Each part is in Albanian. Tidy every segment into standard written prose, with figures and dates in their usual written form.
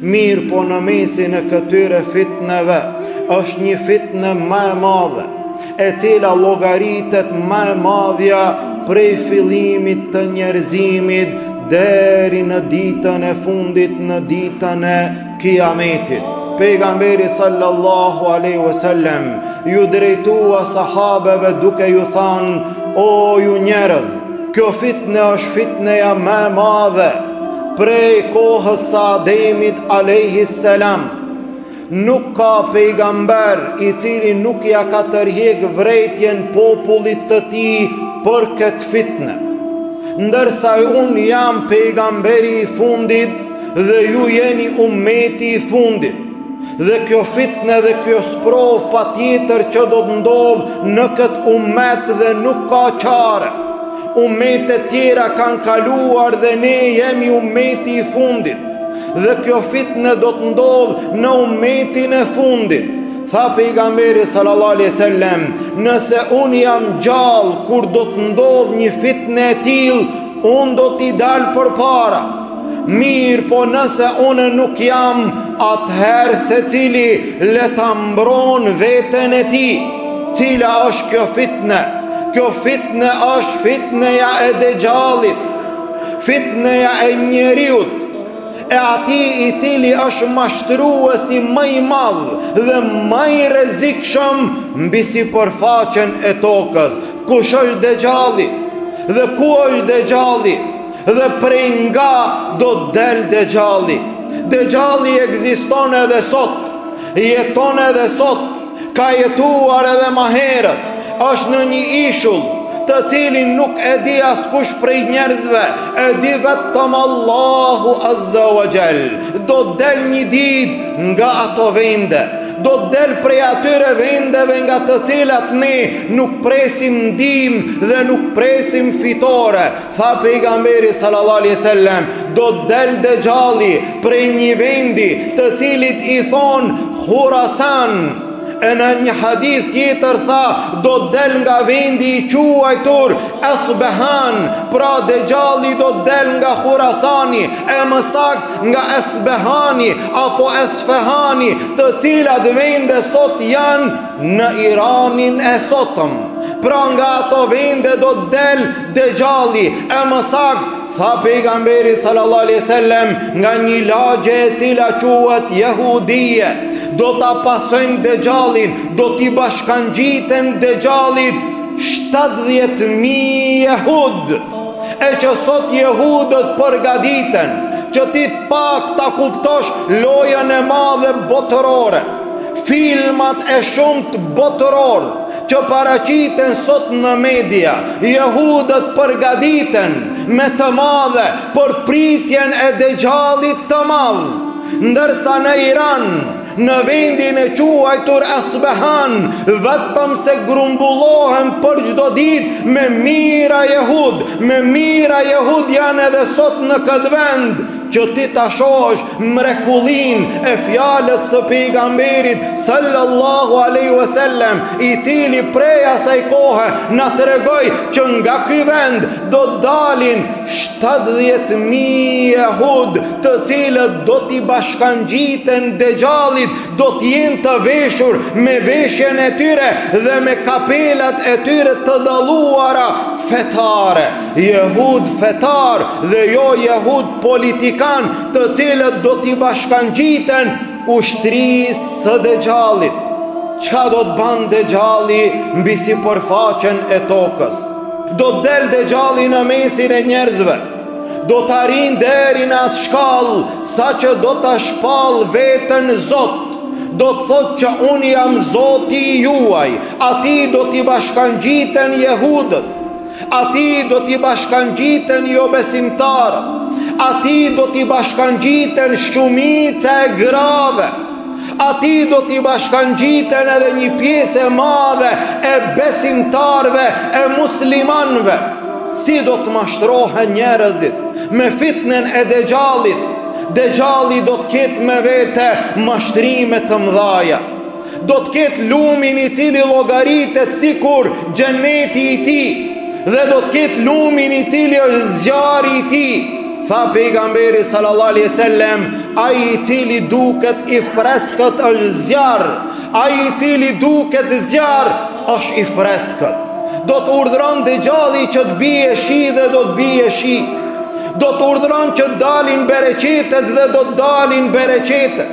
Mirë po në mesin e këtyre fitneve është një fitnë më e madhe, e cila llogaritet më e madhja prej fillimit të njerëzimit deri në ditën e fundit, në ditën e Kiametit. Pejgamberi sallallahu alaihi wasallam ju drejtua sahabeve duke ju thënë: o ju njerëz, kjo fitnë është fitneja më e madhe prej kohës së Ademit alayhi salam. Nuk ka pejgamber i cili nuk ja ka tërheq vërejtjen popullit të tij për këtë fitnë. Ndërsa unë jam pejgamberi i fundit dhe ju jeni ummeti i fundit. Dhe kjo fitnë dhe kjo sprov pa tjetër që do të ndodh në këtë ummet dhe nuk ka qare. Ummetet tjera kanë kaluar dhe ne jemi ummeti i fundit. Dhe kjo fitnë do të ndodh në ummetin e fundit. Tha pejgamberi sallallahu alaihi wasallam: nëse unë jam gjallë kur do të ndodh një fitnë e tillë, unë do t'i dal përpara. Mirë po nëse unë nuk jam, atëherë secili le ta mbron veten e tij. Cila është kjo fitnë? Kjo fitnë është fitneja e Dejjalit, fitneja e njeriut, e ati i cili është mashtruesi më i madh dhe më i rrezikshëm mbi sipërfaqen e tokës. Kush është Dejjali? Dhe ku është Dejjali? Dhe prej nga do del Dejjali? Dejjali ekziston edhe sot, jeton edhe sot, ka jetuar edhe më herët. Është në një ishull të cilin nuk e di askush prej njerëzve, e di vetëm Allahu Azza wa Jall. Do del një ditë nga ato vende, do del prej atyre vendeve nga të cilat ne nuk presim ndihmë dhe nuk presim fitore. Tha pejgamberi sallallahu alaihi wasallam: do del Dejjali prej një vendi të cilit i thon Khurasan. E në një hadith tjetër tha: do del nga vendi i quajtur Asbehan. Pra Dejjali do del nga Khurasani, e më saktë nga Asbehani apo Asfehani, të cilat vende sot janë në Iranin e sotëm. Pra nga ato vende do del Dejjali, e më saktë, tha pejgamberi sallallahu alaihi wasallam, nga një lagje e cila quhet Jehudije. Do ta pasojnë Dejjalin, do t'i bashkangjiten Dejjalit 70.000 jehud. E që sot jehudët përgatiten që ti pak ta kuptosh lojën e madhe botërore, filmat e shumt botëror që paraqiten sot në media. Jehudët përgatiten me të madhe për pritjen e Dejjalit të madh. Ndërsa në Iran, në vendin e quajtur Asbehan, vetëm se grumbullohen për çdo ditë me mira jehud. Me mira jehud janë edhe sot në këtë vend, që ti ta shohësh mrekullin e fjalës së pejgamberit sallallahu alaihi wasallam, i cili prej asaj kohe na tregoi që nga ky vend do dalin 70.000 jehud, të cilët do t'i bashkangjiten Dejjalit, do t'jenë të veshur me veshjen e tyre dhe me kapelat e tyre të dalluara fetare. Jehud fetar dhe jo jehud politikan, të cilët do t'i bashkangjiten ushtrisë së Dejjalit. Çka do të ban Dejjali mbi sipërfaqen e tokës? Do del Dejjali në mesin e njerëzve, do të arrin deri në atë shkallë sa që do të shpall veten Zot. Do të thot që unë jam Zoti juaj. Ati do t'i bashkangjiten jehudët, ati do t'i bashkangjiten jo besimtarët, ati do t'i bashkangjiten shumica e grave, ati do t'i bashkangjiten edhe një pjesë e madhe e besimtarve, e muslimanve. Si do të mashtrohen njerëzit me fitnen e Dejjalit? Dejjali do të ketë me vete mashtrime të mëdhaja. Do të ketë lumin i cili llogaritet sikur xheneti i tij, dhe do të ketë lumin i cili është zjarri i tij. Tha pejgamberi sallallahu alaihi wasallam: ai I cili duket I freskët është zjarr, ai I cili duket zjarr është I freskët. Do të urdhëron Dejjalli që të bie shi dhe do të bie shi. Do të urdhëron që të dalin bereqetet dhe do të dalin bereqetet.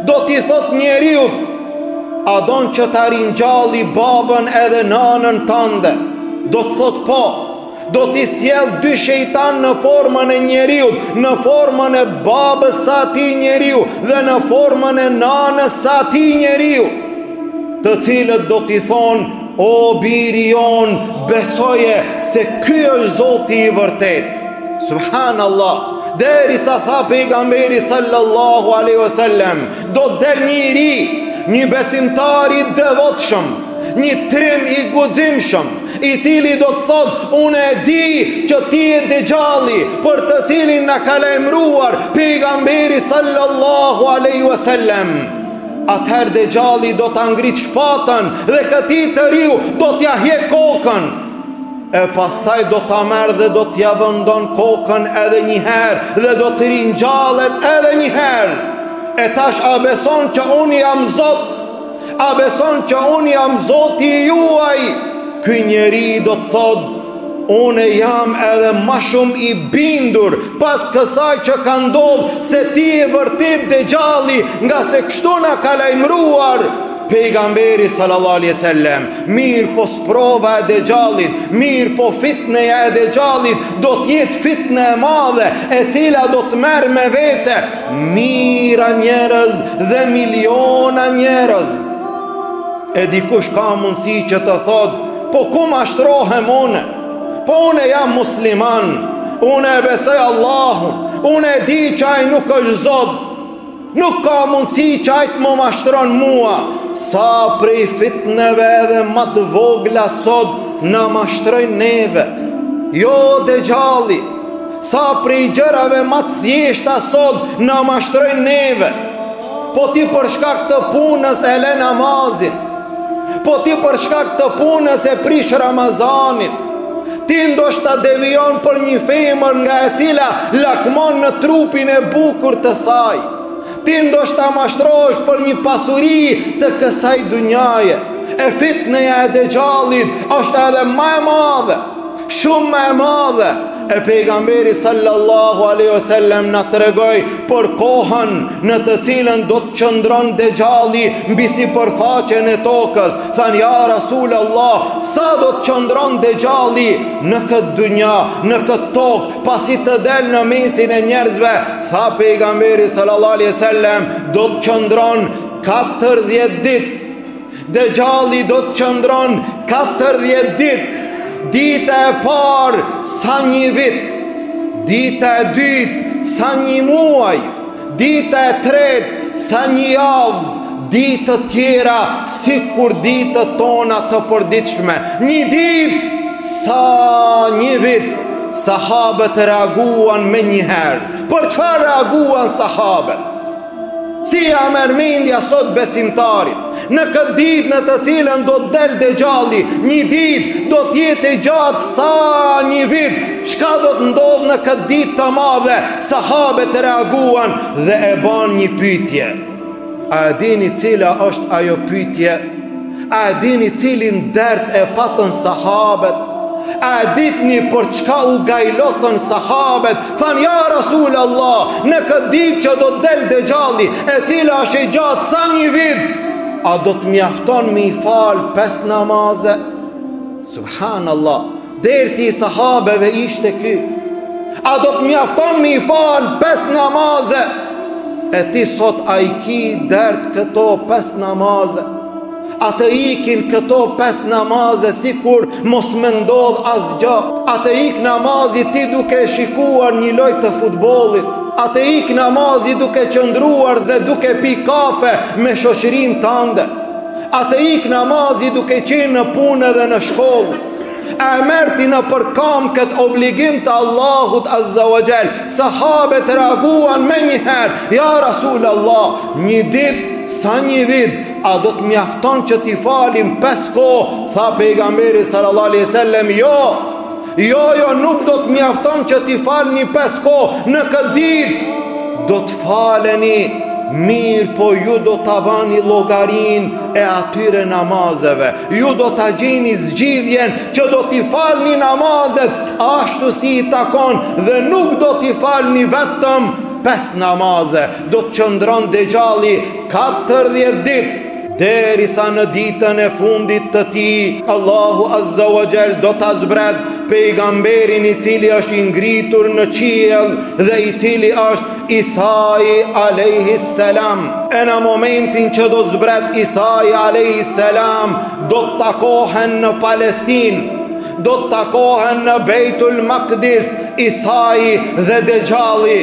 Do t'i thot njeriut, a don që ta ringjalli babën edhe nanën tënde? Do të thot po. Do t'i sjell dy shejtan në formën e njeriut, në formën e babës sa ti njeriu dhe në formën e nanës sa ti njeriu, të cilët do t'i thonë, o biri jon, besoje se ky është Zoti I vërtet. Subhanallah. Derisa tha pejgamberi sallallahu alaihi wasallam, do del një ri, një besimtar I devotshëm, një trim I guximshëm, I cili do të thot, unë e di që ti je Dejjalli, për të cilin na ka lajmëruar pejgamberi sallallahu alaihi wasallam. Atëherë Dejjalli do të ngrit shpatën dhe këtij të riu do t'ja hjek kokën. E pastaj do ta merr dhe do t'ja vendon kokën edhe një herë dhe do të ringjallet edhe një herë. E tash a beson që unë jam Zot? A beson që unë jam Zoti juaj? Ky njeri do të thotë, unë jam edhe ma shumë I bindur pas kësaj që ka ndodhur se ti je vërtet Dejjalli, nga se kështu na ka lajmëruar pejgamberi sallallahu alaihi wasallam. Mirë po sprova e Dejjallit, mirë po fitneja e Dejjallit do të jetë fitne e madhe, e cila do të merr me vete mira njerëz dhe miliona njerëz. E dikush ka mundësi që të thotë, po ku mashtrohem unë? Po unë jam musliman, unë e besoj Allahun, unë e di që ai nuk është Zot, nuk ka mundësi që ai të më mashtron mua. Sa prej fitneve edhe më të vogla sot na mashtrojnë neve. Jo Dejjalli, sa prej gjërave më të thjeshta sot na mashtrojnë neve. Po ti për shkak të punës e le namazin, po ti për shkak të punës e prish Ramazanin, ti ndoshta devion për një femër nga e cila lakmon në trupin e bukur të saj, ti ndoshta mashtrohesh për një pasuri të kësaj dunjaje. E fitneja e Dejjallit është edhe më e madhe, shumë më e madhe. E pejgamberi sallallahu alaihi wasallam na tregoi për kohën në të cilën do të qëndron Dejjalli mbi sipërfaqen e tokës. Than, ja Rasulullah, sa do të qëndron Dejjalli në këtë dunja, në këtë tokë, pasi të del në mesin e njerëzve? Tha pejgamberi sallallahu alaihi wasallam, do të qëndron 40 ditë. Dejjalli do të qëndron 40 ditë. Dita e parë sa një vit, dita e dytë sa një muaj, dita e tretë sa një javë, ditë tjera sikur ditët tona të përditshme. Një ditë sa një vit. Sahabët reaguan me njëherë. Për çfarë reaguan sahabët? Si ja merr mendja sot besimtarit? Në këtë ditë në të cilën do të del Dejjalli, një ditë do të jetë e gjatë sa një vit. Çka do të ndodhë në këtë ditë të madhe? Sahabët reaguan dhe e ban një pyetje. A e dini cila është ajo pyetje? A e dini cilin dert e patën sahabët? A e ditni për çka u gajlosën sahabët? Than, ja Rasulullah, në këtë ditë që do të del Dejjalli, e cila është e gjatë sa një vit, a do të mjafton me I falë 5 namaze? Subhanallah, derti I sahabeve ishte ky. A do të mjafton me I falë 5 namaze? E ti sot a I ki dert këto 5 namaze? A të ikin këto 5 namaze si kur mos me ndodh asgjë? A të ik namazi ti duke shikuar një lojë të futbollit? A të ik namazi duke qëndruar dhe duke pi kafe me shoqërinë tënde? A të ik namazi duke qenë në punë dhe në shkollë? A e merti në përkam këtë obligim të Allahut Azza wa Jall? Sahabët reaguan me njëherë, ja Rasulullah, një ditë sa një vit, a do të mjafton që t'i falim 5 kohë? Tha pejgamberi sallallahu alaihi wasallam, jo, nuk do të mjafton që t'i falni 5 kohë në këtë ditë. do të faleni, mirë po ju do të bani llogarin e atyre namazeve. Ju do të gjeni zgjidhjen që do t'i falni namazet ashtu si i takon, dhe nuk do t'i falni vetëm 5 namaze. Do të qëndron Dejjali 40 ditë, derisa në ditën e fundit të tij Allahu Azza wa Jall do ta zbret pejgamberin i cili është i ngritur në qiell dhe i cili është Isai alayhi salam. E në momentin që do zbret Isai alayhi salam, do të takohen në Palestinë, do të takohen në Beitul Maqdis Isai dhe Dejjali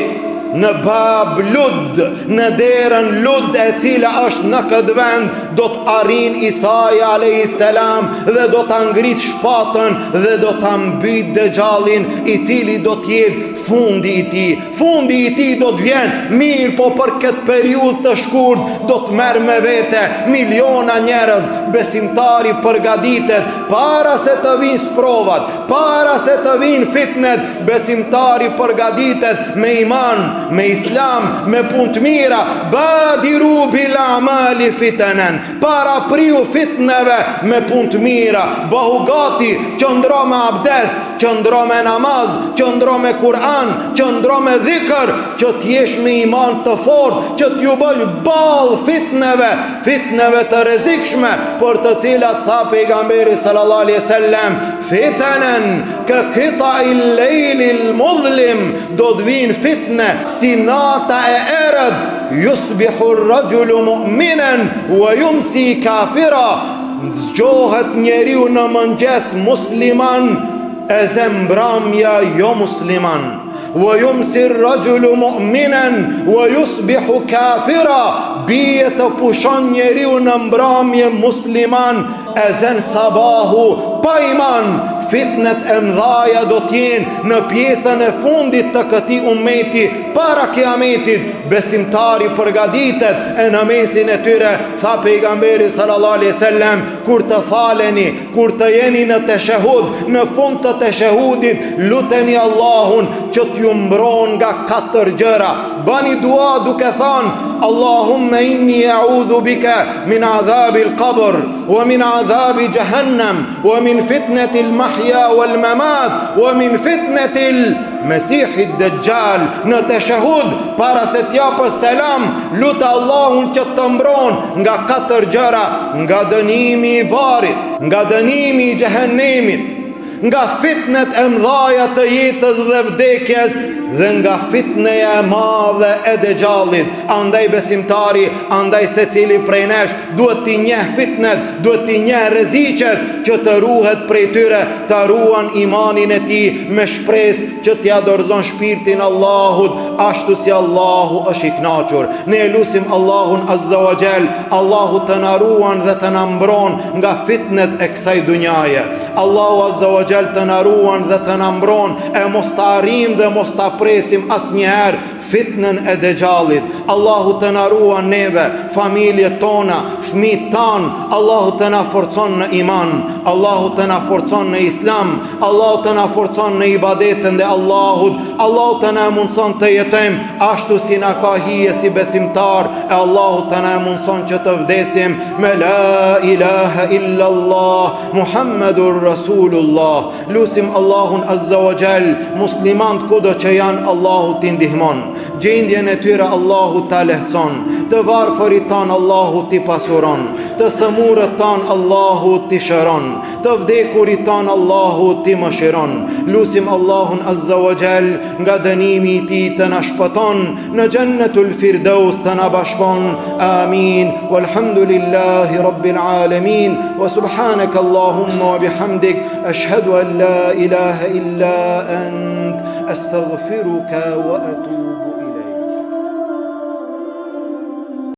në Bab Lud, në derën Lud e cila është në këtë vend, do të arrin Isai alayhis salam dhe do të ngrit shpatën dhe do të mbyt Dejjalin i cili do të jetë fundi i tij. Fundi i tij do të vjen, mirë po për këtë periudhë të shkurt do të merr me vete miliona njerëz. Besimtari përgatitet para se të vinë provat, para se të vinë fitnet. Besimtari përgatitet me iman, me islam, me punë të mira. Badiru bil amali fitanan, para priu fitneve me punë të mira. Bëhu gati, qëndro me abdes, qëndro me namaz, qëndro me Kur'an, qëndro me dhikr, që t'jesh me iman të fort, që t'ju bësh ball fitneve të rrezikshme, për të cilat tha pejgamberi sallallahu alaihi wasallam, fitanan ka qita'il leylil mudhlim, do të vinë fitne si nata e errët. Yusbihu ar-rajulu mu'minan wa yumsi kafira, zgjohet njeriu në mëngjes musliman, e zemramja jo musliman. Wa yumsi ar-rajulu mu'minan wa yusbihu kafira, bie të pushon njeriu në mbrëmje musliman, e zen sabahu pa iman. Fitnet e mdhaja do t'jenë në pjesën e fundit të këtij ummeti para kiametit. Besimtari përgatitet, e në mesin e tyre tha pejgamberi sallallahu alaihi wasallam, kur të faleni, kur të jeni në teshehud, në fund të teshehudit, luteni Allahun që t'ju mbron nga 4 gjëra. Bani dua duke thënë, Allahumma inni a'udhu bika min adhabil qabr wa min adhabi jahannam wa min fitnatil mahya wal mamat wa min fitnatil Mesihit Dejjal. Në teshehud, para se t'japës selam, lutë Allahun që të mbron nga 4 gjëra: nga dënimi i varrit, nga dënimi i xhehenemit, nga fitnet e mdhaja të jetës dhe vdekjes, dhe nga fitneja e madhe e Dejjalit. Andaj besimtari, andaj secili prej nesh duhet t'i njeh fitnet, duhet t'i njeh rreziqet, që të ruhet prej tyre, të ruan imanin e tij me shpresë që t'ia dorëzon shpirtin Allahut, ashtu si Allahu është i kënaqur. Ne lutim Allahun Azza wa Jall, Allahu të na ruan dhe të na mbron nga fitnet e kësaj dunjaje. Allahu Azza wa Jall të na ruan dhe të na mbron, e mos të arrim dhe mos të presim asnjëherë fitnën e Dejjalit. Allahu të na ruan neve, familjet tona, fëmijët tan. Allahu të na forcon në iman, Allahu të na forcon në islam, Allahu të na forcon në ibadetën e Allahut. Allahu të na mundson të jetojmë ashtu si na ka hije si besimtar, e Allahu të na mundson që të vdesim me la ilaha illa Allah Muhammedur Rasulullah. Lusim Allahun Azza wa Jall, muslimant kudo që janë, Allahu t'i ndihmon, gjendjen e tyre Allahu ta lehtëson, të varfërit tan Allahu t'i pasuron, të sëmurët tan Allahu t'i shëron, të vdekurit tan Allahu t'i mëshiron. Lusim Allahun Azza wa Jall, nga dënimi i tij të na shpëton, në Jannatul Firdaus të na bashkon. Amin. Walhamdulillahi Rabbil Alamin. Wa subhanaka Allahumma wa bihamdik, ashhadu an la ilaha illa ant, astaghfiruka wa atubu